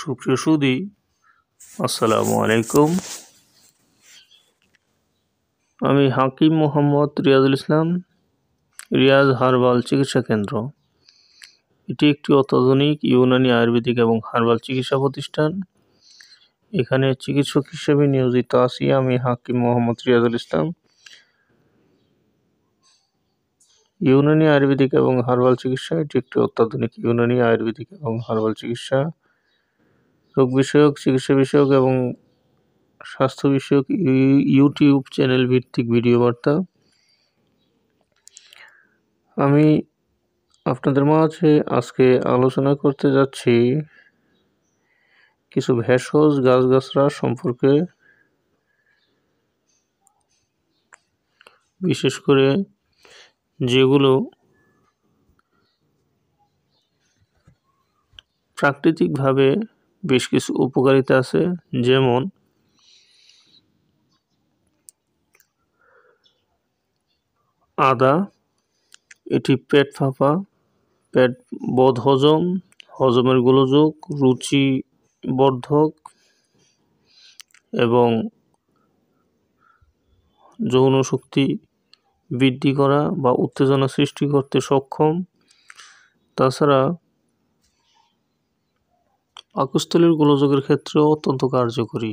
সুপ্রিয় সুধী, আসসালামু আলাইকুম। আমি হাকিম মোহাম্মদ রিয়াজুল ইসলাম, রিয়াজ হার্বাল চিকিৎসা কেন্দ্র। এটি একটি অত্যাধুনিক ইউনানি আয়ুর্বেদিক এবং হার্বাল চিকিৎসা প্রতিষ্ঠান। এখানে চিকিৎসক হিসেবে নিয়োজিত আছি আমি হাকিম মোহাম্মদ রিয়াজুল ইসলাম। ইউনানি আয়ুর্বেদিক এবং হার্বাল চিকিৎসা এটি একটি অত্যাধুনিক ইউনানি আয়ুর্বেদিক এবং হার্বাল চিকিৎসা, রোগ বিষয়ক, চিকিৎসা বিষয়ক এবং স্বাস্থ্য বিষয়ক ইউটিউব চ্যানেল ভিত্তিক ভিডিও বার্তা। আমি আপনাদের মাঝে আজকে আলোচনা করতে যাচ্ছি কিছু ভেষজ গাছগাছড়া সম্পর্কে, বিশেষ করে যেগুলো প্রাকৃতিকভাবে বেশ কিছু উপকারিতা আছে, যেমন আদা। এটি পেট ফাঁপা, পেট বদহজম, হজমের গোলযোগ, রুচি বর্ধক এবং যৌন শক্তি বৃদ্ধি করা বা উত্তেজনা সৃষ্টি করতে সক্ষম। তাছাড়া পাকস্থলীর গোলযোগের ক্ষেত্রেও অত্যন্ত কার্যকরী।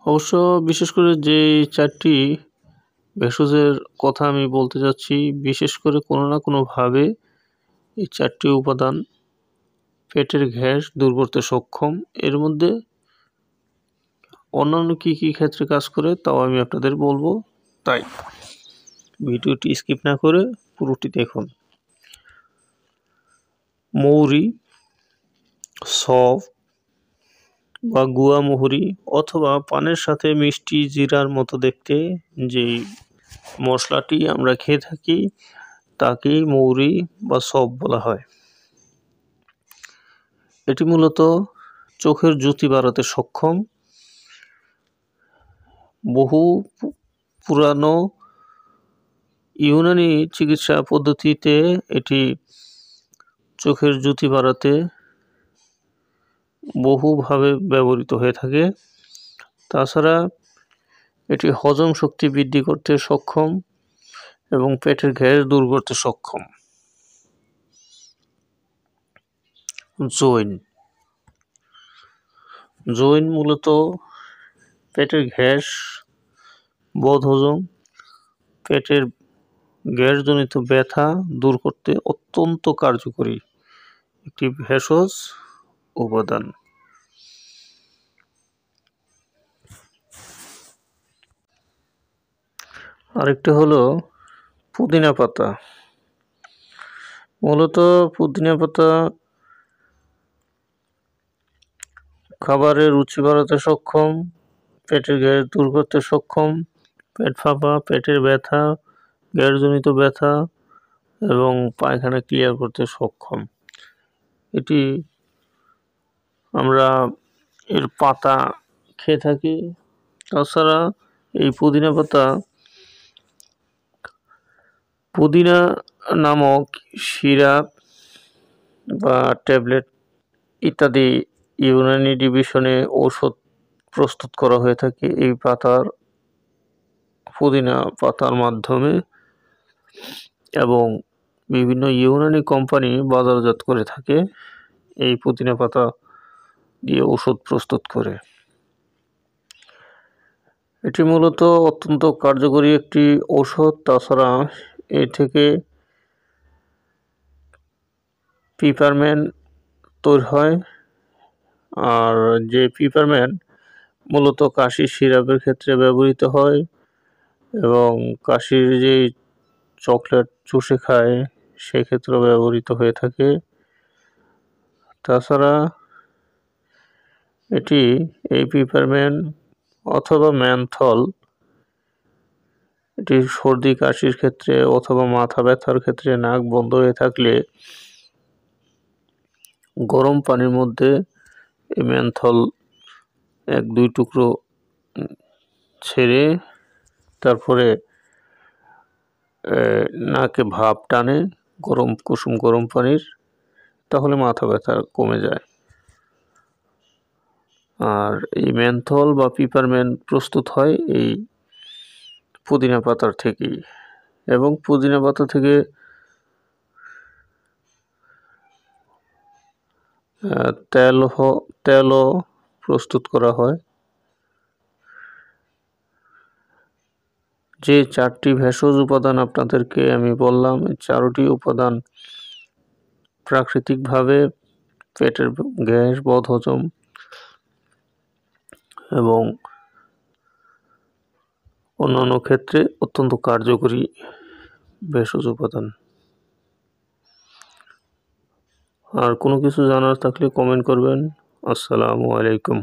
অবশ্য বিশেষ করে যে চারটি ভেষজের কথা আমি বলতে যাচ্ছি, বিশেষ করে কোনো না কোনোভাবে এই চারটি উপাদান পেটের গ্যাস দূর করতে সক্ষম। এর মধ্যে অন্যান্য কী কী ক্ষেত্রে কাজ করে তাও আমি আপনাদের বলবো, তাই ভিডিওটি স্কিপ না করে পুরোটি দেখুন। মৌরি, সফ বা গুয়া মহুরি অথবা পানের সাথে মিষ্টি জিরার মতো দেখতে যেই মশলাটি আমরা খেয়ে থাকি তাকেই মৌরি বা সফ বলা হয়। এটি মূলত চোখের জ্যোতি বাড়াতে সক্ষম। বহু পুরানো ইউনানি চিকিৎসা পদ্ধতিতে এটি চোখের জ্যোতি বাড়াতে বহুভাবে ব্যবহৃত হয়ে থাকে। তাছাড়া এটি হজম শক্তি বৃদ্ধি করতে সক্ষম এবং পেটের গ্যাস দূর করতে সক্ষম। জৈন মূলত পেটের গ্যাস, বদহজম, পেটের গ্যাসজনিত ব্যথা দূর করতে অত্যন্ত কার্যকরী একটি ভেষজ উপাদান। আরেকটি হলো পুদিনা পাতা। মূলত পুদিনা পাতা খাবারের রুচি বাড়াতে সক্ষম, পেটের গ্যাস দূর করতে সক্ষম, পেট ফাঁপা, পেটের ব্যথা, গ্যাসজনিত ব্যথা এবং পায়খানা ক্লিয়ার করতে সক্ষম। এটি আমরা এর পাতা খেয়ে থাকি। তাছাড়া এই পুদিনা পাতা পুদিনা নামক সিরাপ বা ট্যাবলেট ইত্যাদি ইউনানি ডিভিশনে ঔষধ প্রস্তুত করা হয়ে থাকে এই পুদিনা পাতার মাধ্যমে, এবং বিভিন্ন ইউনানি কোম্পানি বাজারজাত করে থাকে এই পুদিনা পাতা দিয়ে ঔষধ প্রস্তুত করে। এটি মূলত অত্যন্ত কার্যকরী একটি ঔষধ। তাছাড়া এ থেকে পিপারমেন্ট তৈরি হয়, আর যে পিপারমেন্ট মূলত কাশির সিরাপের ক্ষেত্রে ব্যবহৃত হয় এবং কাশির যে চকলেট চুষে খায় সেক্ষেত্রেও ব্যবহৃত হয়ে থাকে। তাছাড়া এই পিপারমেন্ট অথবা ম্যানথল এটি সর্দি কাশির ক্ষেত্রে অথবা মাথা ব্যথার ক্ষেত্রে, নাক বন্ধ হয়ে থাকলে গরম পানির মধ্যে এই ম্যানথল 1-2 টুকরো ছেড়ে তারপরে নাকে ভাপ টানে, কুসুম গরম পানির, তাহলে মাথা ব্যথা কমে যায়। আর এই মেন্থল বা পিপারমেন্ট প্রস্তুত হয় এই পুদিনা পাতার থেকেই, এবং পুদিনা পাতা থেকে তেলও প্রস্তুত করা হয়। যে 4টি ভেষজ উপাদান আপনাদেরকে আমি বললাম, এই 4টি উপাদান প্রাকৃতিকভাবে পেটের গ্যাস, বদহজম এবং অন্যান্য ক্ষেত্রে অত্যন্ত কার্যকরী ভেষজ উপাদান। আর কোনো কিছু জানার থাকলে কমেন্ট করবেন। আসসালামু আলাইকুম।